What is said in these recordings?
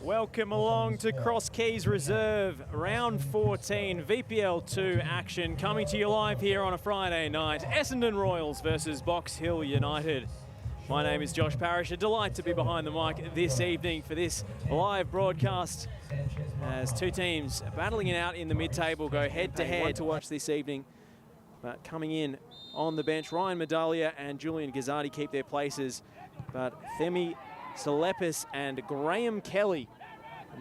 Welcome along to Cross Keys Reserve, round 14, VPL 2 action, coming to you live here on a Friday night. Essendon Royals versus Box Hill United. My name is Josh Parrish, a delight to be behind the mic this evening for this live broadcast as two teams battling it out in the mid-table go head-to-head to watch this evening. But coming in on the bench, Ryan Medaglia and Julian Gazzardi keep their places, but Themi Salepis and Graham Kelly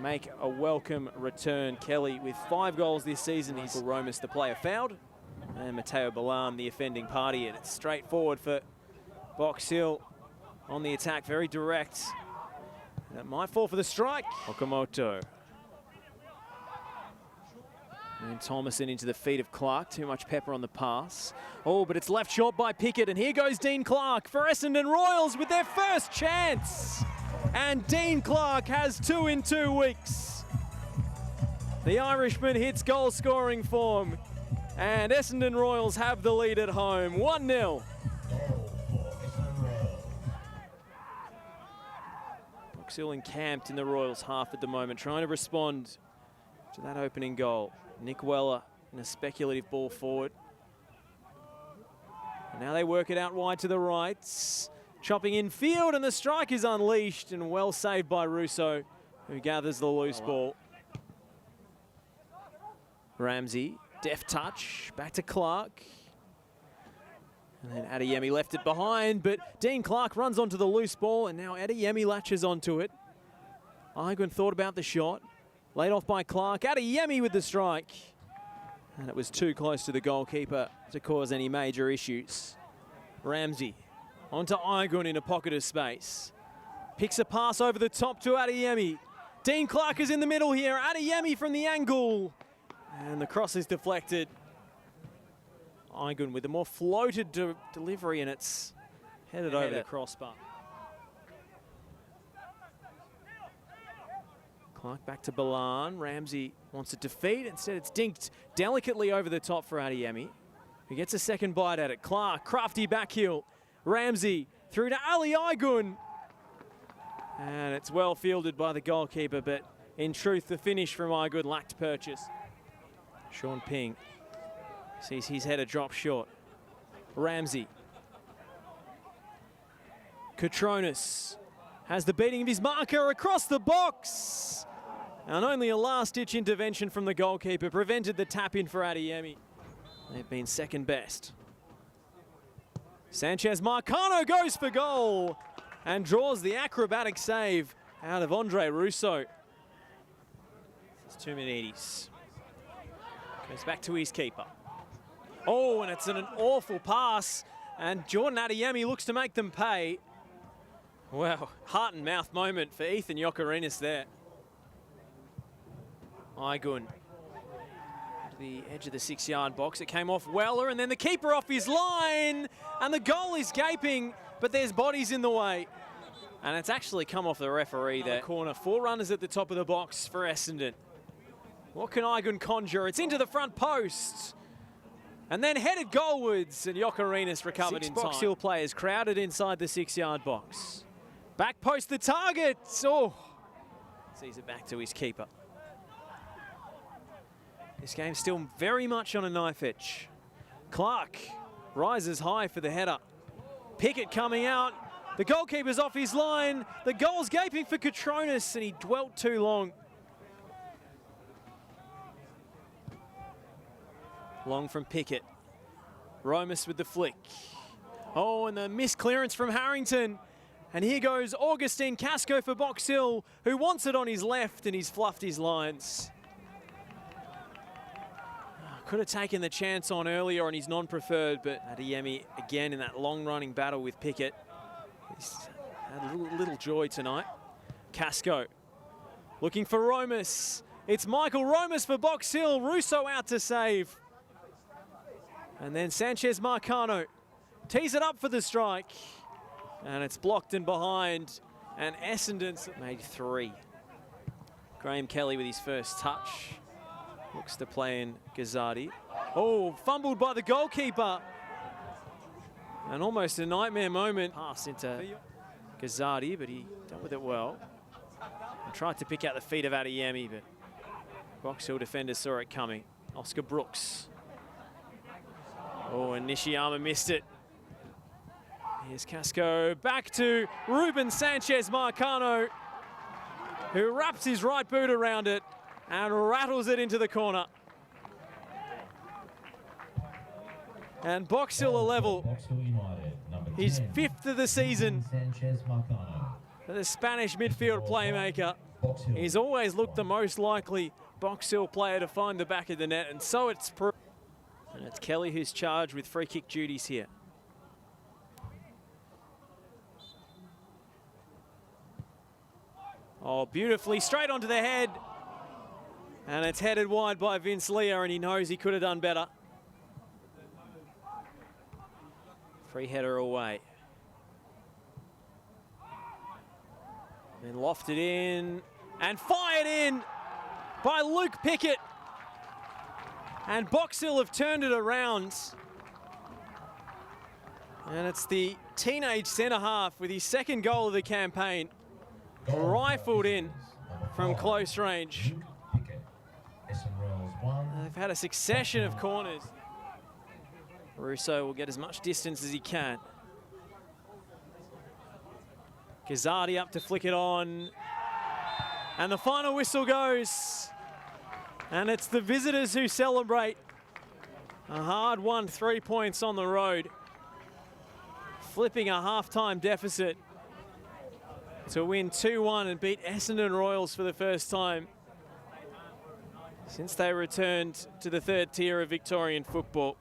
make a welcome return. Kelly with 5 goals this season. He's Romus, the player fouled, and Matteo Balan, the offending party. And it's straightforward for Box Hill on the attack, very direct. That might fall for the strike. Okamoto. And Thomason into the feet of Clark. Too much pepper on the pass. Oh, but it's left short by Pickett. And here goes Dean Clark for Essendon Royals with their first chance. And Dean Clark has 2 in 2 weeks. The Irishman hits goal-scoring form. And Essendon Royals have the lead at home, 1-0. Box Hill encamped in the Royals half at the moment, trying to respond to that opening goal. Nick Weller in a speculative ball forward. And now they work it out wide to the right. Chopping in field, and the strike is unleashed and well saved by Russo, who gathers the loose ball. Ramsey, deft touch, back to Clark. And then Adeyemi left it behind, but Dean Clark runs onto the loose ball, and now Adeyemi latches onto it. Igwin thought about the shot. Laid off by Clark. Adeyemi with the strike. And it was too close to the goalkeeper to cause any major issues. Ramsey onto Igwin in a pocket of space. Picks a pass over the top to Adeyemi. Dean Clark is in the middle here. Adeyemi from the angle. And the cross is deflected. Igwin with a more floated delivery, and it's headed over the crossbar. Clark back to Balan. Ramsey wants it to feed. Instead, it's dinked delicately over the top for Adeyemi, who gets a second bite at it. Clark, crafty backheel. Ramsey through to Ali Igwin. And it's well fielded by the goalkeeper, but in truth, the finish from Igwin lacked purchase. Sean Ping sees his header drop short. Ramsey. Cotronis has the beating of his marker across the box. And only a last-ditch intervention from the goalkeeper prevented the tap-in for Adeyemi. They've been second best. Sanchez Marcano goes for goal and draws the acrobatic save out of Andre Russo. It's Tumanides. Goes back to his keeper. Oh, and it's an awful pass. And Jordan Adeyemi looks to make them pay. Wow, heart and mouth moment for Ethan Yokorinis there. Igwin to the edge of the 6-yard box. It came off Weller, and then the keeper off his line, and the goal is gaping, but there's bodies in the way. And it's actually come off the referee there. Corner, 4 runners at the top of the box for Essendon. What can Igwin conjure? It's into the front post. And then headed goalwards, and Yokorinis recovered in time. 6 Box Hill players crowded inside the 6-yard box. Back post the target. Oh, sees it back to his keeper. This game's still very much on a knife edge. Clark rises high for the header. Pickett coming out. The goalkeeper's off his line. The goal's gaping for Cotronis, and he dwelt too long. Long from Pickett. Romus with the flick. Oh, and the missed clearance from Harrington. And here goes Augustine Casco for Box Hill, who wants it on his left, and he's fluffed his lines. Could have taken the chance on earlier on his non-preferred, but Adeyemi again in that long-running battle with Pickett. He's had a little joy tonight. Casco looking for Romus. It's Michael Romus for Box Hill. Russo out to save. And then Sanchez Marcano tees it up for the strike. And it's blocked and behind. and Essendon's made 3. Graham Kelly with his first touch. Looks to play in Gazardi. Oh, fumbled by the goalkeeper. And almost a nightmare moment. Pass into Gazardi, but he dealt with it well. And tried to pick out the feet of Adeyemi, but Box Hill defenders saw it coming. Oscar Brooks. Oh, and Nishiyama missed it. Here's Casco back to Ruben Sanchez Marcano, who wraps his right boot around it and rattles it into the corner. And Box Hill are level. His 5th of the season for the Spanish midfield playmaker. He's always looked the most likely Box Hill player to find the back of the net, and so it's proved. And it's Kelly who's charged with free kick duties here. Oh, beautifully, straight onto the head. And it's headed wide by Vince Leah, and he knows he could have done better. Free header away. Then lofted in and fired in by Luke Pickett. And Box Hill have turned it around. And it's the teenage centre-half with his 2nd goal of the campaign. Rifled in from close range. They've had a succession of corners. Russo will get as much distance as he can. Gazardi up to flick it on. And the final whistle goes. And it's the visitors who celebrate. A hard-won 3 points on the road. Flipping a half-time deficit to win 2-1 and beat Essendon Royals for the first time since they returned to the 3rd tier of Victorian football.